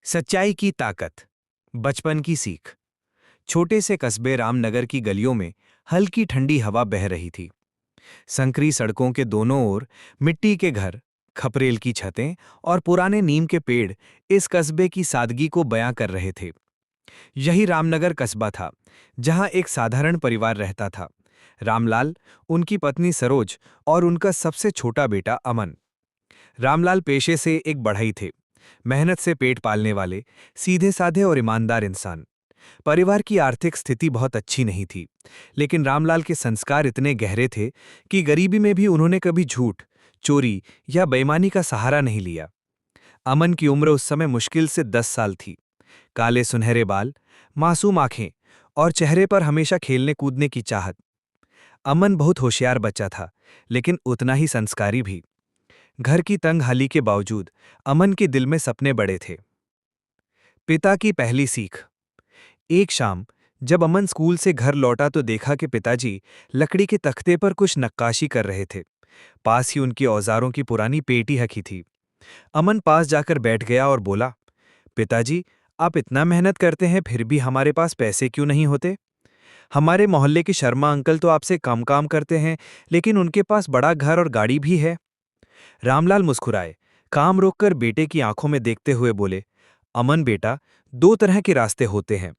सच्चाई की ताकत। बचपन की सीख। छोटे से कस्बे रामनगर की गलियों में हल्की ठंडी हवा बह रही थी। संकरी सड़कों के दोनों ओर मिट्टी के घर, खपरेल की छतें और पुराने नीम के पेड़ इस कस्बे की सादगी को बयां कर रहे थे। यही रामनगर कस्बा था, जहां एक साधारण परिवार रहता था। रामलाल, उनकी पत्नी सरोज और उनका सबसे छोटा बेटा अमन। रामलाल पेशे से एक बढ़ई थे, मेहनत से पेट पालने वाले, सीधे साधे और ईमानदार इंसान। परिवार की आर्थिक स्थिति बहुत अच्छी नहीं थी, लेकिन रामलाल के संस्कार इतने गहरे थे कि गरीबी में भी उन्होंने कभी झूठ, चोरी या बेईमानी का सहारा नहीं लिया। अमन की उम्र उस समय मुश्किल से 10 साल थी। काले सुनहरे बाल, मासूम आंखें और चेहरे पर हमेशा खेलने कूदने की चाहत। अमन बहुत होशियार बच्चा था, लेकिन उतना ही संस्कारी भी। घर की तंगहाली के बावजूद अमन के दिल में सपने बड़े थे। पिता की पहली सीख। एक शाम जब अमन स्कूल से घर लौटा तो देखा कि पिताजी लकड़ी के तख्ते पर कुछ नक्काशी कर रहे थे। पास ही उनकी औजारों की पुरानी पेटी रखी थी। अमन पास जाकर बैठ गया और बोला, पिताजी, आप इतना मेहनत करते हैं फिर भी हमारे पास पैसे क्यों नहीं होते? हमारे मोहल्ले के शर्मा अंकल तो आपसे कम काम करते हैं, लेकिन उनके पास बड़ा घर और गाड़ी भी है। रामलाल मुस्कुराए, काम रोककर बेटे की आंखों में देखते हुए बोले, अमन बेटा, दो तरह के रास्ते होते हैं,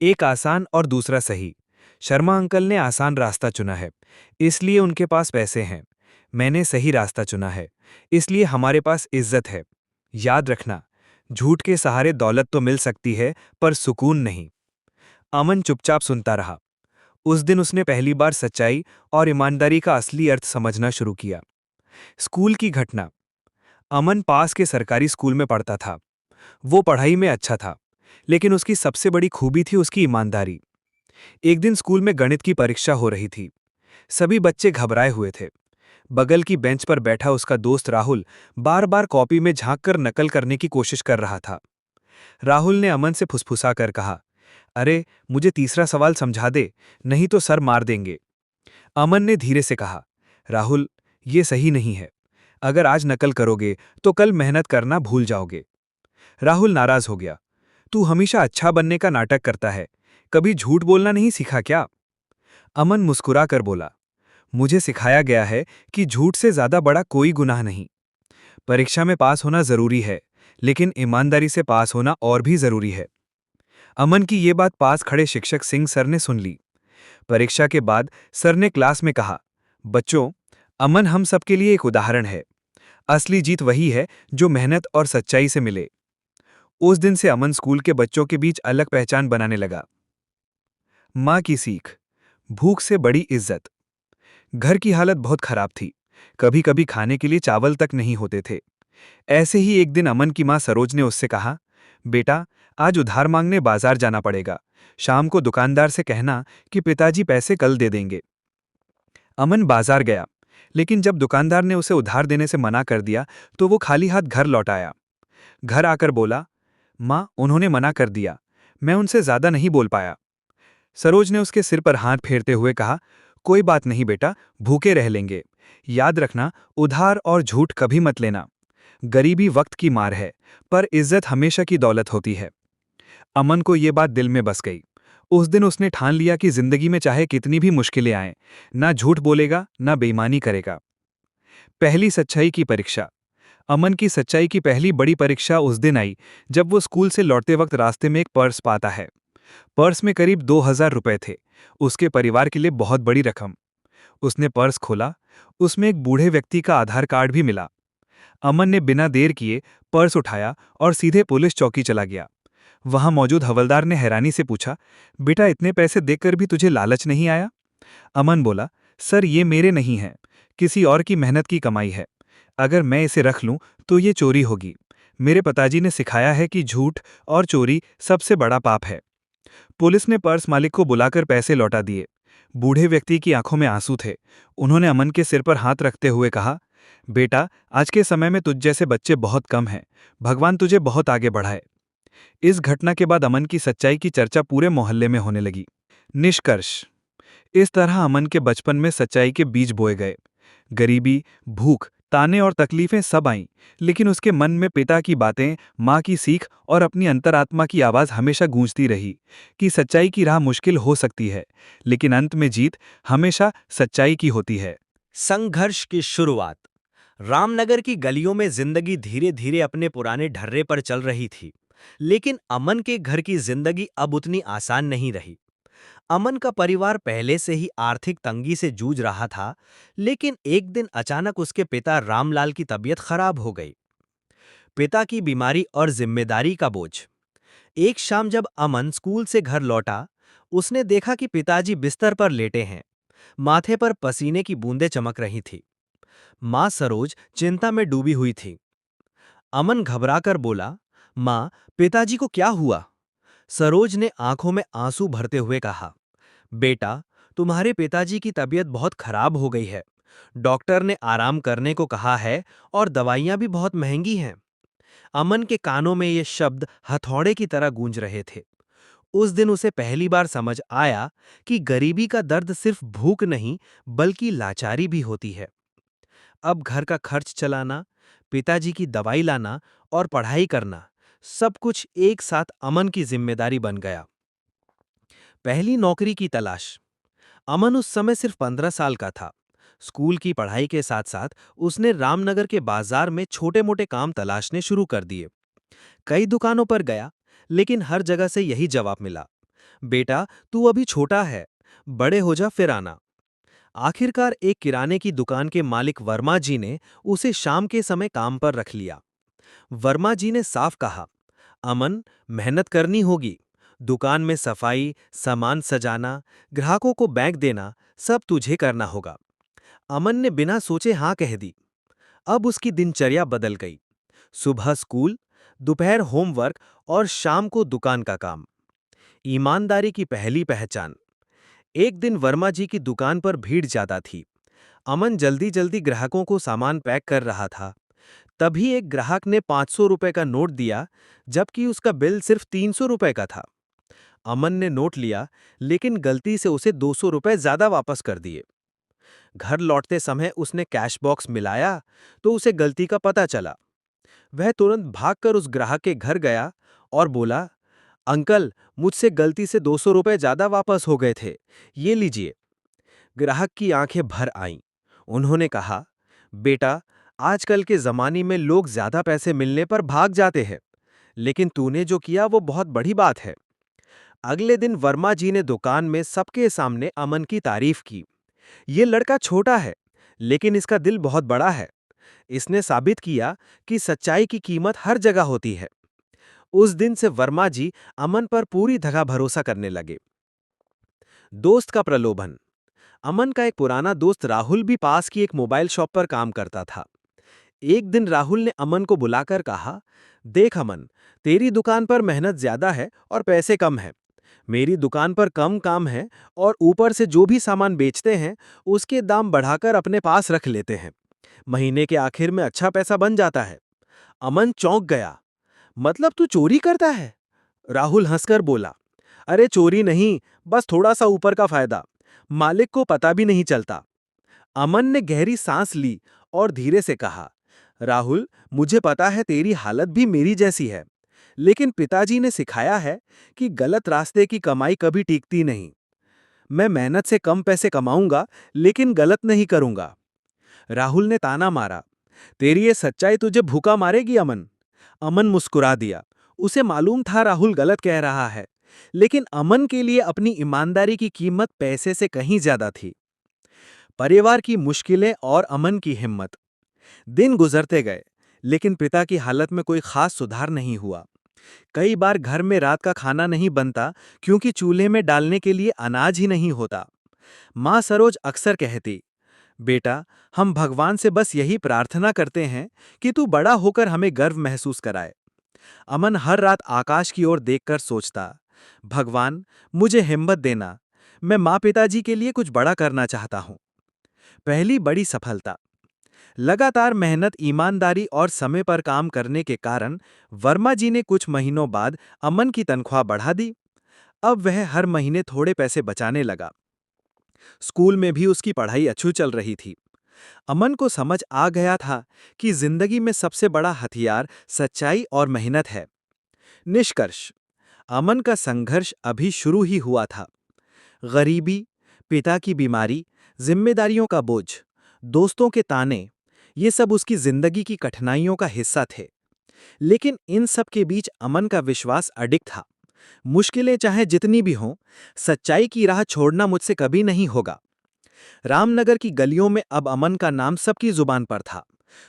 एक आसान और दूसरा सही। शर्मा अंकल ने आसान रास्ता चुना है, इसलिए उनके पास पैसे हैं। मैंने सही रास्ता चुना है, इसलिए हमारे पास इज्जत है। याद रखना, झूठ के सहारे दौलत तो मिल सकती है, पर सुकून नहीं। अमन चुपचाप सुनता रहा। उस दिन उसने पहली बार सच्चाई और ईमानदारी का असली अर्थ समझना शुरू किया। स्कूल की घटना। अमन पास के सरकारी स्कूल में पढ़ता था। वो पढ़ाई में अच्छा था, लेकिन उसकी सबसे बड़ी खूबी थी उसकी ईमानदारी। एक दिन स्कूल में गणित की परीक्षा हो रही थी। सभी बच्चे घबराए हुए थे। बगल की बेंच पर बैठा उसका दोस्त राहुल बार बार कॉपी में झांककर नकल करने की कोशिश कर रहा था। राहुल ने अमन से फुसफुसाकर कहा, अरे, मुझे तीसरा सवाल समझा दे, नहीं तो सर मार देंगे। अमन ने धीरे से कहा, राहुल, ये सही नहीं है। अगर आज नकल करोगे तो कल मेहनत करना भूल जाओगे। राहुल नाराज हो गया। तू हमेशा अच्छा बनने का नाटक करता है, कभी झूठ बोलना नहीं सीखा क्या? अमन मुस्कुरा कर बोला, मुझे सिखाया गया है कि झूठ से ज्यादा बड़ा कोई गुनाह नहीं। परीक्षा में पास होना जरूरी है, लेकिन ईमानदारी से पास होना और भी जरूरी है। अमन की ये बात पास खड़े शिक्षक सिंह सर ने सुन ली। परीक्षा के बाद सर ने क्लास में कहा, बच्चों, अमन हम सबके लिए एक उदाहरण है। असली जीत वही है जो मेहनत और सच्चाई से मिले। उस दिन से अमन स्कूल के बच्चों के बीच अलग पहचान बनाने लगा। माँ की सीख। भूख से बड़ी इज्जत। घर की हालत बहुत खराब थी। कभी कभी खाने के लिए चावल तक नहीं होते थे। ऐसे ही एक दिन अमन की माँ सरोज ने उससे कहा, बेटा, आज उधार मांगने बाजार जाना पड़ेगा। शाम को दुकानदार से कहना कि पिताजी पैसे कल दे देंगे। अमन बाजार गया, लेकिन जब दुकानदार ने उसे उधार देने से मना कर दिया तो वो खाली हाथ घर लौट आया। घर आकर बोला, माँ, उन्होंने मना कर दिया, मैं उनसे ज्यादा नहीं बोल पाया। सरोज ने उसके सिर पर हाथ फेरते हुए कहा, कोई बात नहीं बेटा, भूखे रह लेंगे। याद रखना, उधार और झूठ कभी मत लेना। गरीबी वक्त की मार है, पर इज्जत हमेशा की दौलत होती है। अमन को ये बात दिल में बस गई। उस दिन उसने ठान लिया कि जिंदगी में चाहे कितनी भी मुश्किलें आएं, ना झूठ बोलेगा, ना बेईमानी करेगा। पहली सच्चाई की परीक्षा। अमन की सच्चाई की पहली बड़ी परीक्षा उस दिन आई जब वो स्कूल से लौटते वक्त रास्ते में एक पर्स पाता है। पर्स में करीब 2000 रुपए थे, उसके परिवार के लिए बहुत बड़ी रकम। उसने पर्स खोला, उसमें एक बूढ़े व्यक्ति का आधार कार्ड भी मिला। अमन ने बिना देर किए पर्स उठाया और सीधे पुलिस चौकी चला गया। वहां मौजूद हवलदार ने हैरानी से पूछा, बेटा, इतने पैसे देखकर भी तुझे लालच नहीं आया? अमन बोला, सर, ये मेरे नहीं हैं, किसी और की मेहनत की कमाई है। अगर मैं इसे रख लूं तो ये चोरी होगी। मेरे पिताजी ने सिखाया है कि झूठ और चोरी सबसे बड़ा पाप है। पुलिस ने पर्स मालिक को बुलाकर पैसे लौटा दिए। बूढ़े व्यक्ति की आंखों में आंसू थे। उन्होंने अमन के सिर पर हाथ रखते हुए कहा, बेटा, आज के समय में तुझ जैसे बच्चे बहुत कम हैं। भगवान तुझे बहुत आगे बढ़ाए। इस घटना के बाद अमन की सच्चाई की चर्चा पूरे मोहल्ले में होने लगी। निष्कर्ष। इस तरह अमन के बचपन में सच्चाई के बीज बोए गए। गरीबी, भूख, ताने और तकलीफें सब आईं, लेकिन उसके मन में पिता की बातें, माँ की सीख और अपनी अंतरात्मा की आवाज़ हमेशा गूंजती रही कि सच्चाई की राह मुश्किल हो सकती है, लेकिन अंत में जीत हमेशा सच्चाई की होती है। संघर्ष की शुरुआत। रामनगर की गलियों में जिंदगी धीरे धीरे अपने पुराने ढर्रे पर चल रही थी, लेकिन अमन के घर की जिंदगी अब उतनी आसान नहीं रही। अमन का परिवार पहले से ही आर्थिक तंगी से जूझ रहा था, लेकिन एक दिन अचानक उसके पिता रामलाल की तबीयत खराब हो गई। पिता की बीमारी और जिम्मेदारी का बोझ। एक शाम जब अमन स्कूल से घर लौटा, उसने देखा कि पिताजी बिस्तर पर लेटे हैं। माथे पर पसीने की बूंदें चमक रही थी। माँ सरोज चिंता में डूबी हुई थी। अमन घबराकर बोला, माँ, पिताजी को क्या हुआ? सरोज ने आंखों में आंसू भरते हुए कहा, बेटा, तुम्हारे पिताजी की तबीयत बहुत खराब हो गई है। डॉक्टर ने आराम करने को कहा है और दवाइयां भी बहुत महंगी हैं। अमन के कानों में ये शब्द हथौड़े की तरह गूंज रहे थे। उस दिन उसे पहली बार समझ आया कि गरीबी का दर्द सिर्फ भूख नहीं, बल्कि लाचारी भी होती है। अब घर का खर्च चलाना, पिताजी की दवाई लाना और पढ़ाई करना, सब कुछ एक साथ अमन की जिम्मेदारी बन गया। पहली नौकरी की तलाश। अमन उस समय सिर्फ 15 साल का था। स्कूल की पढ़ाई के साथ साथ उसने रामनगर के बाजार में छोटे-मोटे काम तलाशने शुरू कर दिए। कई दुकानों पर गया, लेकिन हर जगह से यही जवाब मिला, बेटा, तू अभी छोटा है, बड़े हो जा फिर आना। आखिरकार एक किराने की दुकान के मालिक वर्मा जी ने उसे शाम के समय काम पर रख लिया। वर्मा जी ने साफ कहा, अमन, मेहनत करनी होगी। दुकान में सफाई, सामान सजाना, ग्राहकों को बैग देना, सब तुझे करना होगा। अमन ने बिना सोचे हाँ कह दी। अब उसकी दिनचर्या बदल गई। सुबह स्कूल, दोपहर होमवर्क और शाम को दुकान का काम। ईमानदारी की पहली पहचान। एक दिन वर्मा जी की दुकान पर भीड़ ज्यादा थी। अमन जल्दी जल्दी ग्राहकों को सामान पैक कर रहा था। तभी एक ग्राहक ने 500 रुपए का नोट दिया, जबकि उसका बिल सिर्फ 300 रुपए का था। अमन ने नोट लिया, लेकिन गलती से उसे 200 रुपए ज्यादा वापस कर दिए। घर लौटते समय उसने कैश बॉक्स मिलाया, तो उसे गलती का पता चला। वह तुरंत भागकर उस ग्राहक के घर गया और बोला, अंकल, मुझसे गलती से 200 रुपए ज्यादा वापस हो गए थे, ये लीजिए। ग्राहक की आंखें भर आईं। उन्होंने कहा, बेटा, आजकल के जमाने में लोग ज्यादा पैसे मिलने पर भाग जाते हैं, लेकिन तूने जो किया वो बहुत बड़ी बात है। अगले दिन वर्मा जी ने दुकान में सबके सामने अमन की तारीफ की। ये लड़का छोटा है, लेकिन इसका दिल बहुत बड़ा है। इसने साबित किया कि सच्चाई की कीमत हर जगह होती है। उस दिन से वर्मा जी अमन पर पूरी तरह भरोसा करने लगे। दोस्त का प्रलोभन। अमन का एक पुराना दोस्त राहुल भी पास की एक मोबाइल शॉप पर काम करता था। एक दिन राहुल ने अमन को बुलाकर कहा, देख अमन, तेरी दुकान पर मेहनत ज्यादा है और पैसे कम है। मेरी दुकान पर कम काम है और ऊपर से जो भी सामान बेचते हैं उसके दाम बढ़ाकर अपने पास रख लेते हैं। महीने के आखिर में अच्छा पैसा बन जाता है। अमन चौंक गया। मतलब तू चोरी करता है? राहुल हंसकर बोला, अरे चोरी नहीं, बस थोड़ा सा ऊपर का फायदा। मालिक को पता भी नहीं चलता। अमन ने गहरी सांस ली और धीरे से कहा, राहुल, मुझे पता है तेरी हालत भी मेरी जैसी है, लेकिन पिताजी ने सिखाया है कि गलत रास्ते की कमाई कभी टिकती नहीं। मैं मेहनत से कम पैसे कमाऊंगा, लेकिन गलत नहीं करूंगा। राहुल ने ताना मारा, तेरी ये सच्चाई तुझे भूखा मारेगी अमन। अमन मुस्कुरा दिया। उसे मालूम था राहुल गलत कह रहा है, लेकिन अमन के लिए अपनी ईमानदारी की कीमत पैसे से कहीं ज्यादा थी। परिवार की मुश्किलें और अमन की हिम्मत। दिन गुजरते गए, लेकिन पिता की हालत में कोई खास सुधार नहीं हुआ। कई बार घर में रात का खाना नहीं बनता, क्योंकि चूल्हे में डालने के लिए अनाज ही नहीं होता। माँ सरोज अक्सर कहती, बेटा, हम भगवान से बस यही प्रार्थना करते हैं कि तू बड़ा होकर हमें गर्व महसूस कराए। अमन हर रात आकाश की ओर देखकर सोचता, भगवान, मुझे हिम्मत देना, मैं माँ पिताजी के लिए कुछ बड़ा करना चाहता हूँ। पहली बड़ी सफलता। लगातार मेहनत, ईमानदारी और समय पर काम करने के कारण वर्मा जी ने कुछ महीनों बाद अमन की तनख्वाह बढ़ा दी। अब वह हर महीने थोड़े पैसे बचाने लगा। स्कूल में भी उसकी पढ़ाई अच्छी चल रही थी। अमन को समझ आ गया था कि जिंदगी में सबसे बड़ा हथियार सच्चाई और मेहनत है। निष्कर्ष, अमन का संघर्ष अभी शुरू ही हुआ था। गरीबी, पिता की बीमारी, जिम्मेदारियों का बोझ, दोस्तों के ताने, ये सब उसकी जिंदगी की कठिनाइयों का हिस्सा थे। लेकिन इन सब के बीच अमन का विश्वास अडिग था। मुश्किलें चाहे जितनी भी हों, सच्चाई की राह छोड़ना मुझसे कभी नहीं होगा। रामनगर की गलियों में अब अमन का नाम सबकी जुबान पर था।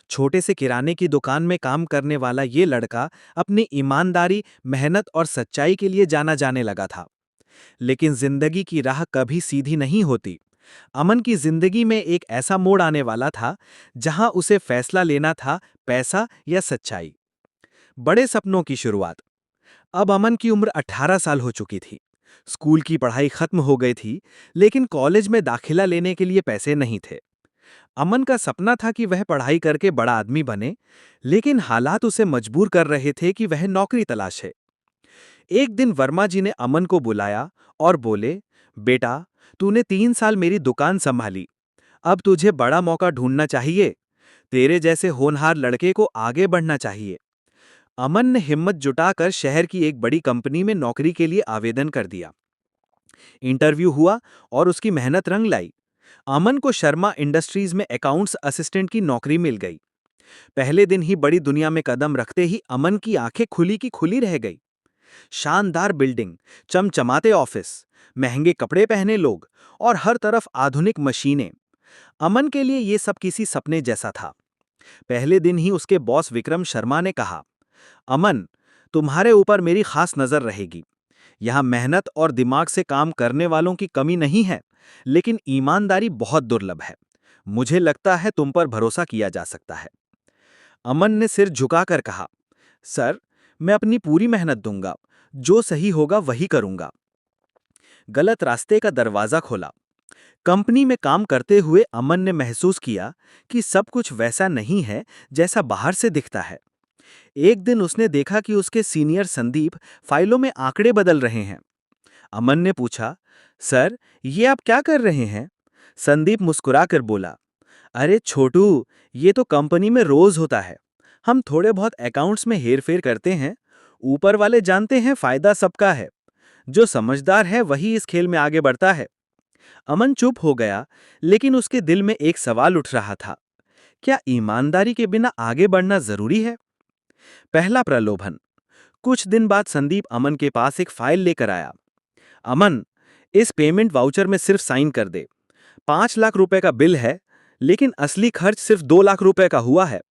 छोटे से किराने की दुकान में काम करने वाला ये लड़का अपनी ईमानदारी, मेहनत और सच्चाई के लिए जाना जाने लगा था। लेकिन जिंदगी की राह कभी सीधी नहीं होती। अमन की जिंदगी में एक ऐसा मोड़ आने वाला था जहां उसे फैसला लेना था, पैसा या सच्चाई। बड़े सपनों की शुरुआत। अब अमन की उम्र 18 साल हो चुकी थी। स्कूल की पढ़ाई खत्म हो गई थी, लेकिन कॉलेज में दाखिला लेने के लिए पैसे नहीं थे। अमन का सपना था कि वह पढ़ाई करके बड़ा आदमी बने, लेकिन हालात उसे मजबूर कर रहे थे कि वह नौकरी तलाशे। एक दिन वर्मा जी ने अमन को बुलाया और बोले, बेटा, तूने 3 साल मेरी दुकान संभाली, अब तुझे बड़ा मौका ढूंढना चाहिए। तेरे जैसे होनहार लड़के को आगे बढ़ना चाहिए। अमन ने हिम्मत जुटाकर शहर की एक बड़ी कंपनी में नौकरी के लिए आवेदन कर दिया। इंटरव्यू हुआ और उसकी मेहनत रंग लाई। अमन को शर्मा इंडस्ट्रीज में अकाउंट्स असिस्टेंट की नौकरी मिल गई। पहले दिन ही बड़ी दुनिया में कदम रखते ही अमन की आंखें खुली की खुली रह गई। शानदार बिल्डिंग, चमचमाते ऑफिस, महंगे कपड़े पहने लोग और हर तरफ आधुनिक मशीनें। अमन के लिए ये सब किसी सपने जैसा था। पहले दिन ही उसके बॉस विक्रम शर्मा ने कहा, अमन, तुम्हारे ऊपर मेरी खास नजर रहेगी। यहाँ मेहनत और दिमाग से काम करने वालों की कमी नहीं है, लेकिन ईमानदारी बहुत दुर्लभ है। मुझे लगता है तुम पर भरोसा किया जा सकता है। अमन ने सिर झुकाकर कहा, सर, मैं अपनी पूरी मेहनत दूंगा, जो सही होगा वही करूंगा। गलत रास्ते का दरवाजा खोला। कंपनी में काम करते हुए अमन ने महसूस किया कि सब कुछ वैसा नहीं है जैसा बाहर से दिखता है। एक दिन उसने देखा कि उसके सीनियर संदीप फाइलों में आंकड़े बदल रहे हैं। अमन ने पूछा, सर, ये आप क्या कर रहे हैं? संदीप मुस्कुराकर बोला, अरे छोटू, ये तो कंपनी में रोज होता है। हम थोड़े बहुत अकाउंट्स में हेरफेर करते हैं। ऊपर वाले जानते हैं फायदा सबका है। जो समझदार है वही इस खेल में आगे बढ़ता है। अमन चुप हो गया, लेकिन उसके दिल में एक सवाल उठ रहा था, क्या ईमानदारी के बिना आगे बढ़ना जरूरी है? पहला प्रलोभन। कुछ दिन बाद संदीप अमन के पास एक फाइल लेकर आया। अमन, इस पेमेंट वाउचर में सिर्फ साइन कर दे। 5 लाख रुपए का बिल है, लेकिन असली खर्च सिर्फ 2 लाख रुपए का हुआ है।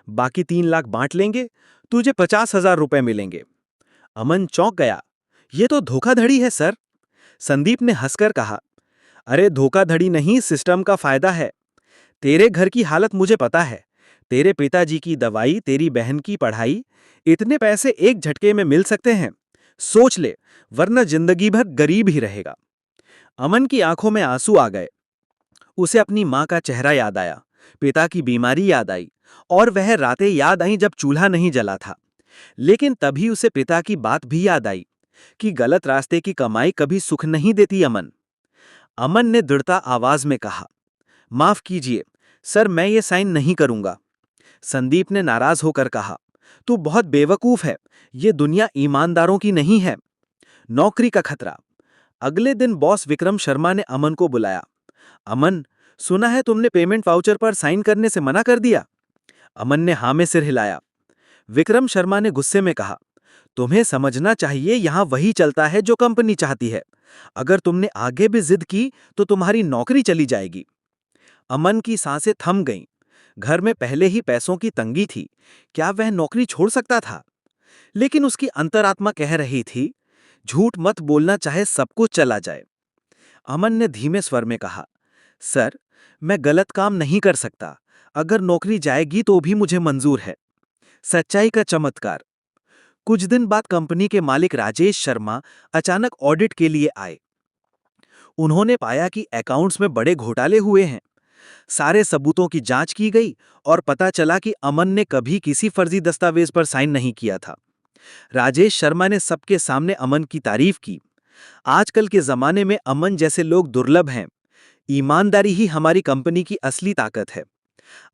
बाकी 3 लाख बांट लेंगे, तुझे 50,000 रुपए मिलेंगे। अमन चौंक गया, ये तो धोखाधड़ी है सर। संदीप ने हंसकर कहा, अरे धोखाधड़ी नहीं, सिस्टम का फायदा है। तेरे घर की हालत मुझे पता है। तेरे पिताजी की दवाई, तेरी बहन की पढ़ाई, इतने पैसे एक झटके में मिल सकते हैं। सोच ले, वरना जिंदगी भर गरीब ही रहेगा। अमन की आंखों में आंसू आ गए। उसे अपनी मां का चेहरा याद आया, पिता की बीमारी याद आई, और वह रातें याद आईं जब चूल्हा नहीं जला था। लेकिन तभी उसे पिता की बात भी याद आई कि गलत रास्ते की कमाई कभी सुख नहीं देती। अमन अमन ने दृढ़ता आवाज में कहा, माफ कीजिए सर, मैं ये साइन नहीं करूंगा। संदीप ने नाराज होकर कहा, तू बहुत बेवकूफ है, ये दुनिया ईमानदारों की नहीं है। नौकरी का खतरा। अगले दिन बॉस विक्रम शर्मा ने अमन को बुलाया। अमन, सुना है तुमने पेमेंट वाउचर पर साइन करने से मना कर दिया? अमन ने हाँ में सिर हिलाया। विक्रम शर्मा ने गुस्से में कहा, तुम्हें समझना चाहिए, यहां वही चलता है जो कंपनी चाहती है। अगर तुमने आगे भी जिद की तो तुम्हारी नौकरी चली जाएगी। अमन की सांसें थम गईं। घर में पहले ही पैसों की तंगी थी, क्या वह नौकरी छोड़ सकता था? लेकिन उसकी अंतरात्मा कह रही थी, झूठ मत बोलना, चाहे सब कुछ चला जाए। अमन ने धीमे स्वर में कहा, सर, मैं गलत काम नहीं कर सकता। अगर नौकरी जाएगी तो भी मुझे मंजूर है। सच्चाई का चमत्कार। कुछ दिन बाद कंपनी के मालिक राजेश शर्मा अचानक ऑडिट के लिए आए। उन्होंने पाया कि अकाउंट्स में बड़े घोटाले हुए हैं। सारे सबूतों की जांच की गई और पता चला कि अमन ने कभी किसी फर्जी दस्तावेज पर साइन नहीं किया था। राजेश शर्मा ने सबके सामने अमन की तारीफ की। आजकल के जमाने में अमन जैसे लोग दुर्लभ हैं। ईमानदारी ही हमारी कंपनी की असली ताकत है।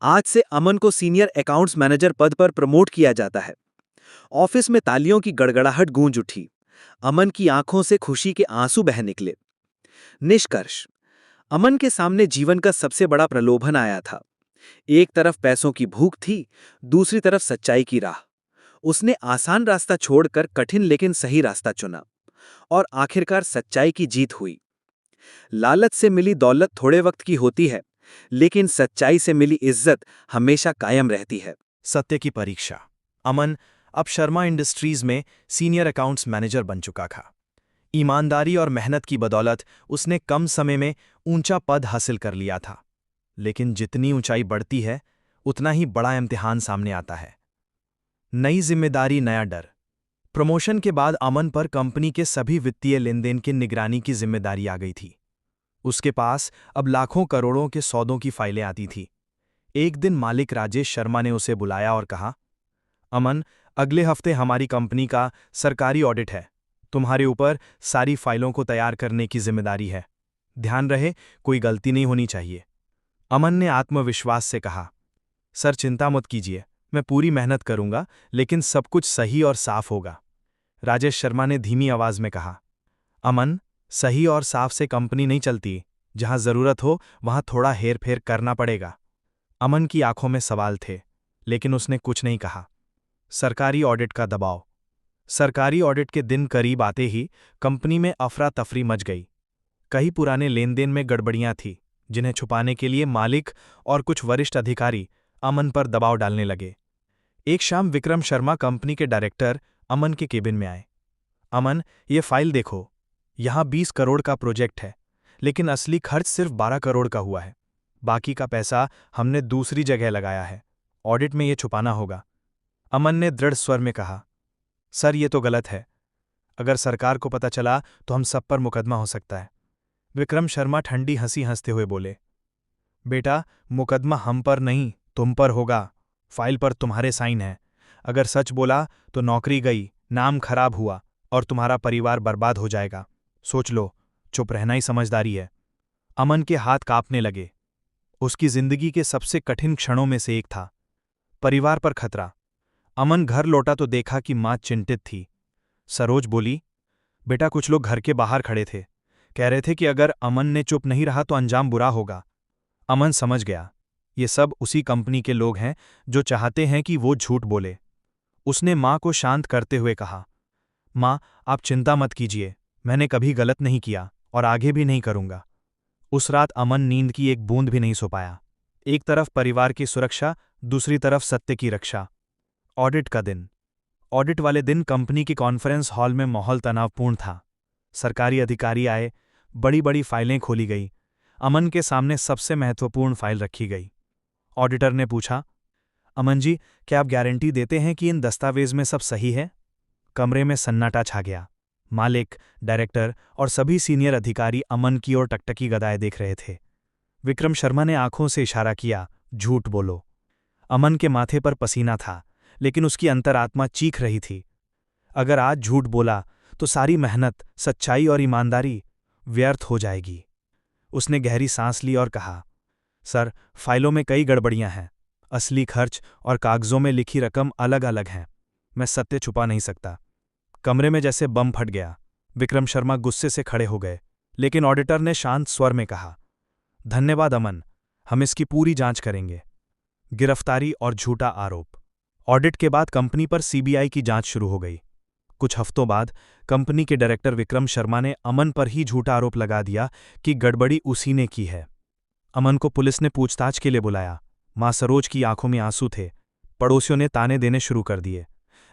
आज से अमन को सीनियर अकाउंट्स मैनेजर पद पर प्रमोट किया जाता है। ऑफिस में तालियों की गड़गड़ाहट गूंज उठी। अमन की आंखों से खुशी के आंसू बह निकले। निष्कर्ष, अमन के सामने जीवन का सबसे बड़ा प्रलोभन आया था। एक तरफ पैसों की भूख थी, दूसरी तरफ सच्चाई की राह। उसने आसान रास्ता छोड़कर कठिन लेकिन सही रास्ता चुना और आखिरकार सच्चाई की जीत हुई। लालच से मिली दौलत थोड़े वक्त की होती है, लेकिन सच्चाई से मिली इज्जत हमेशा कायम रहती है। सत्य की परीक्षा। अमन अब शर्मा इंडस्ट्रीज में सीनियर अकाउंट्स मैनेजर बन चुका था। ईमानदारी और मेहनत की बदौलत उसने कम समय में ऊंचा पद हासिल कर लिया था। लेकिन जितनी ऊंचाई बढ़ती है, उतना ही बड़ा इम्तिहान सामने आता है। नई जिम्मेदारी, नया डर। प्रमोशन के बाद अमन पर कंपनी के सभी वित्तीय लेनदेन की निगरानी की जिम्मेदारी आ गई थी। उसके पास अब लाखों करोड़ों के सौदों की फाइलें आती थी। एक दिन मालिक राजेश शर्मा ने उसे बुलाया और कहा, अमन, अगले हफ्ते हमारी कंपनी का सरकारी ऑडिट है। तुम्हारे ऊपर सारी फाइलों को तैयार करने की जिम्मेदारी है। ध्यान रहे, कोई गलती नहीं होनी चाहिए। अमन ने आत्मविश्वास से कहा, सर चिंता मत कीजिए, मैं पूरी मेहनत करूंगा, लेकिन सब कुछ सही और साफ होगा। राजेश शर्मा ने धीमी आवाज में कहा, अमन, सही और साफ से कंपनी नहीं चलती। जहां जरूरत हो वहां थोड़ा हेर फेर करना पड़ेगा। अमन की आंखों में सवाल थे, लेकिन उसने कुछ नहीं कहा। सरकारी ऑडिट का दबाव। सरकारी ऑडिट के दिन करीब आते ही कंपनी में अफरा तफरी मच गई। कई पुराने लेनदेन में गड़बड़ियां थीं, जिन्हें छुपाने के लिए मालिक और कुछ वरिष्ठ अधिकारी अमन पर दबाव डालने लगे। एक शाम विक्रम शर्मा, कंपनी के डायरेक्टर, अमन के केबिन में आए। अमन, ये फाइल देखो। यहां 20 करोड़ का प्रोजेक्ट है, लेकिन असली खर्च सिर्फ 12 करोड़ का हुआ है। बाकी का पैसा हमने दूसरी जगह लगाया है। ऑडिट में ये छुपाना होगा। अमन ने दृढ़ स्वर में कहा, सर ये तो गलत है। अगर सरकार को पता चला तो हम सब पर मुकदमा हो सकता है। विक्रम शर्मा ठंडी हंसी हंसते हुए बोले, बेटा, मुकदमा हम पर नहीं, तुम पर होगा। फाइल पर तुम्हारे साइन हैं। अगर सच बोला तो नौकरी गई, नाम खराब हुआ और तुम्हारा परिवार बर्बाद हो जाएगा। सोच लो, चुप रहना ही समझदारी है। अमन के हाथ कांपने लगे। उसकी जिंदगी के सबसे कठिन क्षणों में से एक था। परिवार पर खतरा। अमन घर लौटा तो देखा कि मां चिंतित थी। सरोज बोली, बेटा, कुछ लोग घर के बाहर खड़े थे, कह रहे थे कि अगर अमन ने चुप नहीं रहा तो अंजाम बुरा होगा। अमन समझ गया, ये सब उसी कंपनी के लोग हैं जो चाहते हैं कि वो झूठ बोले। उसने मां को शांत करते हुए कहा, मां, आप चिंता मत कीजिए, मैंने कभी गलत नहीं किया और आगे भी नहीं करूंगा। उस रात अमन नींद की एक बूंद भी नहीं सो पाया। एक तरफ परिवार की सुरक्षा, दूसरी तरफ सत्य की रक्षा। ऑडिट का दिन। ऑडिट वाले दिन कंपनी की कॉन्फ्रेंस हॉल में माहौल तनावपूर्ण था। सरकारी अधिकारी आए, बड़ी बड़ी फाइलें खोली गई। अमन के सामने सबसे महत्वपूर्ण फाइल रखी गई। ऑडिटर ने पूछा, अमन जी, क्या आप गारंटी देते हैं कि इन दस्तावेज में सब सही है? कमरे में सन्नाटा छा गया। मालिक, डायरेक्टर और सभी सीनियर अधिकारी अमन की ओर टकटकी गदाए देख रहे थे। विक्रम शर्मा ने आंखों से इशारा किया, झूठ बोलो। अमन के माथे पर पसीना था, लेकिन उसकी अंतरात्मा चीख रही थी। अगर आज झूठ बोला तो सारी मेहनत, सच्चाई और ईमानदारी व्यर्थ हो जाएगी। उसने गहरी सांस ली और कहा, सर, फाइलों में कई गड़बड़ियां हैं। असली खर्च और कागजों में लिखी रकम अलग अलग हैं। मैं सत्य छुपा नहीं सकता। कमरे में जैसे बम फट गया। विक्रम शर्मा गुस्से से खड़े हो गए, लेकिन ऑडिटर ने शांत स्वर में कहा, धन्यवाद अमन, हम इसकी पूरी जांच करेंगे। गिरफ्तारी और झूठा आरोप। ऑडिट के बाद कंपनी पर सीबीआई की जांच शुरू हो गई। कुछ हफ्तों बाद कंपनी के डायरेक्टर विक्रम शर्मा ने अमन पर ही झूठा आरोप लगा दिया कि गड़बड़ी उसी ने की है। अमन को पुलिस ने पूछताछ के लिए बुलाया। मां सरोज की आंखों में आंसू थे। पड़ोसियों ने ताने देने शुरू कर दिए,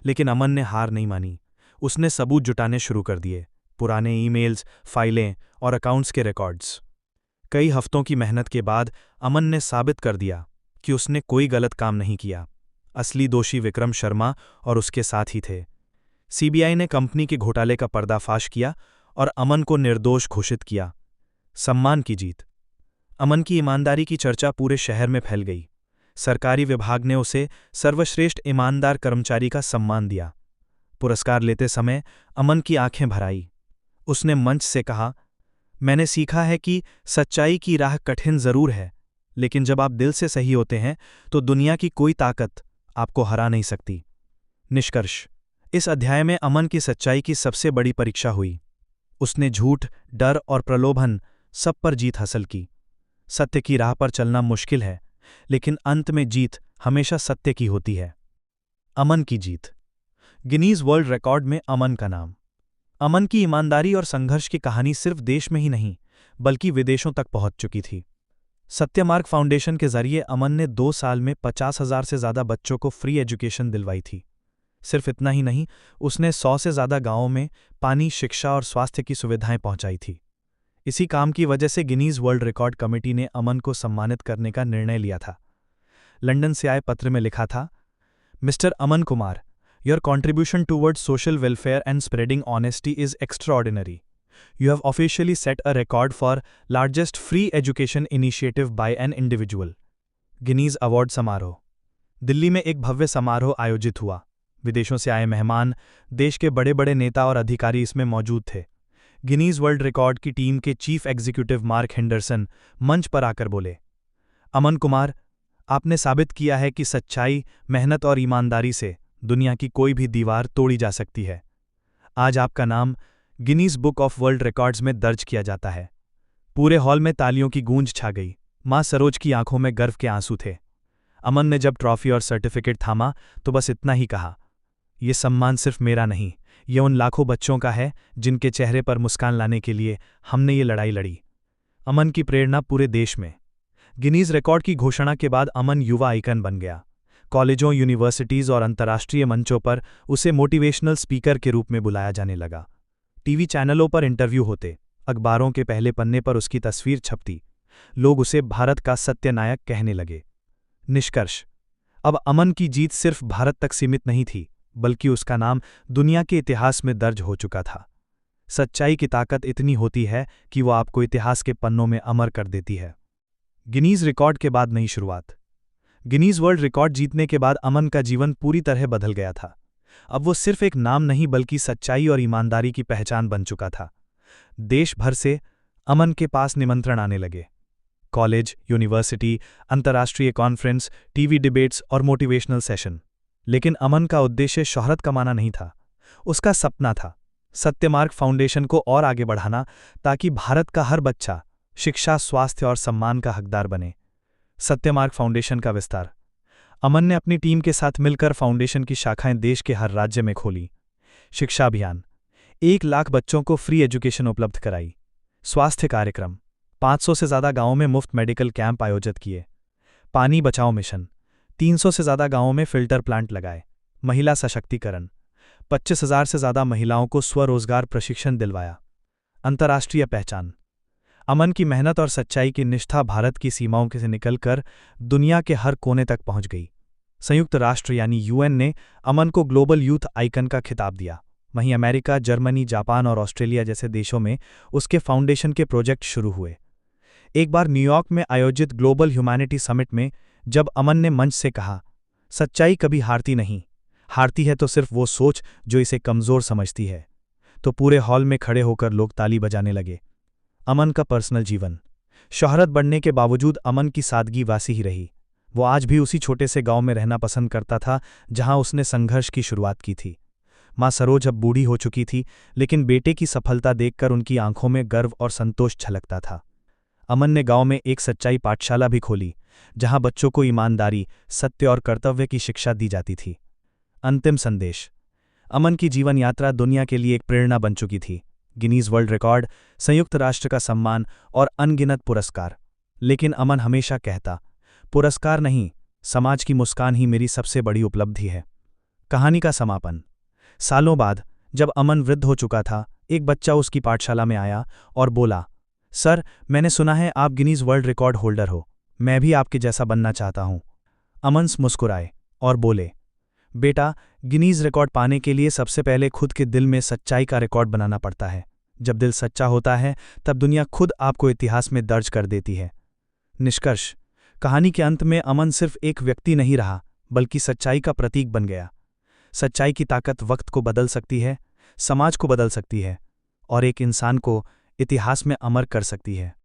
लेकिन अमन ने हार नहीं मानी। उसने सबूत जुटाने शुरू कर दिए, पुराने ईमेल्स, फाइलें और अकाउंट्स के रिकॉर्ड्स। कई हफ्तों की मेहनत के बाद अमन ने साबित कर दिया कि उसने कोई गलत काम नहीं किया। असली दोषी विक्रम शर्मा और उसके साथ ही थे। सीबीआई ने कंपनी के घोटाले का पर्दाफाश किया और अमन को निर्दोष घोषित किया। सम्मान की जीत। अमन की ईमानदारी की चर्चा पूरे शहर में फैल गई। सरकारी विभाग ने उसे सर्वश्रेष्ठ ईमानदार कर्मचारी का सम्मान दिया। पुरस्कार लेते समय अमन की आंखें भर आई। उसने मंच से कहा, मैंने सीखा है कि सच्चाई की राह कठिन जरूर है, लेकिन जब आप दिल से सही होते हैं तो दुनिया की कोई ताकत आपको हरा नहीं सकती। निष्कर्ष: इस अध्याय में अमन की सच्चाई की सबसे बड़ी परीक्षा हुई। उसने झूठ, डर और प्रलोभन सब पर जीत हासिल की। सत्य की राह पर चलना मुश्किल है, लेकिन अंत में जीत हमेशा सत्य की होती है। अमन की जीत। गिनीज वर्ल्ड रिकॉर्ड में अमन का नाम। अमन की ईमानदारी और संघर्ष की कहानी सिर्फ देश में ही नहीं, बल्कि विदेशों तक पहुंच चुकी थी। सत्यमार्ग फाउंडेशन के जरिए अमन ने 2 साल में 50,000 से ज्यादा बच्चों को फ्री एजुकेशन दिलवाई थी। सिर्फ इतना ही नहीं, उसने 100 से ज्यादा गांवों में पानी, शिक्षा और स्वास्थ्य की सुविधाएं पहुंचाई थी। इसी काम की वजह से गिनीज वर्ल्ड रिकॉर्ड कमेटी ने अमन को सम्मानित करने का निर्णय लिया था। लंदन से आए पत्र में लिखा था, mister Aman Kumar, your contribution towards social welfare and spreading honesty is extraordinary. You have officially set a record for largest free education initiative by an individual. Guinness award समारोह। दिल्ली में एक भव्य समारोह आयोजित हुआ। विदेशों से आए मेहमान, देश के बड़े बड़े नेता और अधिकारी इसमें मौजूद थे। गिनीज वर्ल्ड रिकॉर्ड की टीम के चीफ एग्जीक्यूटिव मार्क हेंडरसन मंच पर आकर बोले, अमन कुमार, आपने साबित किया है कि सच्चाई, मेहनत और ईमानदारी से दुनिया की कोई भी दीवार तोड़ी जा सकती है। आज आपका नाम Guinness book of world records में दर्ज किया जाता है। पूरे हॉल में तालियों की गूंज छा गई। मां सरोज की आंखों में गर्व के आंसू थे। अमन ने जब ट्रॉफी और सर्टिफिकेट थामा तो बस इतना ही कहा, यह सम्मान सिर्फ मेरा नहीं, ये उन लाखों बच्चों का है जिनके चेहरे पर मुस्कान लाने के लिए हमने ये लड़ाई लड़ी। अमन की प्रेरणा पूरे देश में। गिनीज रिकॉर्ड की घोषणा के बाद अमन युवा आइकन बन गया। कॉलेजों, यूनिवर्सिटीज और अंतर्राष्ट्रीय मंचों पर उसे मोटिवेशनल स्पीकर के रूप में बुलाया जाने लगा। टीवी चैनलों पर इंटरव्यू होते, अखबारों के पहले पन्ने पर उसकी तस्वीर छपती। लोग उसे भारत का सत्य नायक कहने लगे। निष्कर्ष: अब अमन की जीत सिर्फ भारत तक सीमित नहीं थी, बल्कि उसका नाम दुनिया के इतिहास में दर्ज हो चुका था। सच्चाई की ताकत इतनी होती है कि वो आपको इतिहास के पन्नों में अमर कर देती है। गिनीज रिकॉर्ड के बाद नई शुरुआत। गिनीज वर्ल्ड रिकॉर्ड जीतने के बाद अमन का जीवन पूरी तरह बदल गया था। अब वो सिर्फ एक नाम नहीं, बल्कि सच्चाई और ईमानदारी की पहचान बन चुका था। देश भर से अमन के पास निमंत्रण आने लगे। कॉलेज, यूनिवर्सिटी, अंतर्राष्ट्रीय कॉन्फ्रेंस, टीवी डिबेट्स और मोटिवेशनल सेशन। लेकिन अमन का उद्देश्य शोहरत कमाना नहीं था। उसका सपना था सत्यमार्ग फाउंडेशन को और आगे बढ़ाना, ताकि भारत का हर बच्चा शिक्षा, स्वास्थ्य और सम्मान का हकदार बने। सत्यमार्ग फाउंडेशन का विस्तार। अमन ने अपनी टीम के साथ मिलकर फाउंडेशन की शाखाएं देश के हर राज्य में खोली। शिक्षा अभियान, 1 लाख बच्चों को फ्री एजुकेशन उपलब्ध कराई। स्वास्थ्य कार्यक्रम, 500 से ज़्यादा गांवों में मुफ्त मेडिकल कैंप आयोजित किए। पानी बचाओ मिशन, 300 से ज़्यादा गांवों में फिल्टर प्लांट लगाए। महिला सशक्तिकरण, 25,000 से ज़्यादा महिलाओं को स्वरोजगार प्रशिक्षण दिलवाया। अंतर्राष्ट्रीय पहचान, अमन की मेहनत और सच्चाई की निष्ठा भारत की सीमाओं से निकलकर दुनिया के हर कोने तक पहुंच गई। संयुक्त राष्ट्र यानी यूएन ने अमन को ग्लोबल यूथ आइकन का खिताब दिया। वहीं अमेरिका, जर्मनी, जापान और ऑस्ट्रेलिया जैसे देशों में उसके फाउंडेशन के प्रोजेक्ट शुरू हुए। एक बार न्यूयॉर्क में आयोजित ग्लोबल ह्यूमैनिटी समिट में जब अमन ने मंच से कहा, सच्चाई कभी हारती नहीं, हारती है तो सिर्फ वो सोच जो इसे कमज़ोर समझती है, तो पूरे हॉल में खड़े होकर लोग ताली बजाने लगे। अमन का पर्सनल जीवन। शोहरत बढ़ने के बावजूद अमन की सादगी वैसी ही रही। वो आज भी उसी छोटे से गांव में रहना पसंद करता था जहां उसने संघर्ष की शुरुआत की थी। मां सरोज अब बूढ़ी हो चुकी थी, लेकिन बेटे की सफलता देखकर उनकी आंखों में गर्व और संतोष छलकता था। अमन ने गांव में एक सच्चाई पाठशाला भी खोली, जहां बच्चों को ईमानदारी, सत्य और कर्तव्य की शिक्षा दी जाती थी। अंतिम संदेश। अमन की जीवन यात्रा दुनिया के लिए एक प्रेरणा बन चुकी थी। गिनीज वर्ल्ड रिकॉर्ड, संयुक्त राष्ट्र का सम्मान और अनगिनत पुरस्कार। लेकिन अमन हमेशा कहता, पुरस्कार नहीं, समाज की मुस्कान ही मेरी सबसे बड़ी उपलब्धि है। कहानी का समापन। सालों बाद जब अमन वृद्ध हो चुका था, एक बच्चा उसकी पाठशाला में आया और बोला, सर, मैंने सुना है आप गिनीज वर्ल्ड रिकॉर्ड होल्डर हो, मैं भी आपके जैसा बनना चाहता हूं। अमन मुस्कुराए और बोले, बेटा, गिनीज रिकॉर्ड पाने के लिए सबसे पहले खुद के दिल में सच्चाई का रिकॉर्ड बनाना पड़ता है। जब दिल सच्चा होता है तब दुनिया खुद आपको इतिहास में दर्ज कर देती है। निष्कर्ष। कहानी के अंत में अमन सिर्फ एक व्यक्ति नहीं रहा, बल्कि सच्चाई का प्रतीक बन गया। सच्चाई की ताकत वक्त को बदल सकती है, समाज को बदल सकती है और एक इंसान को इतिहास में अमर कर सकती है।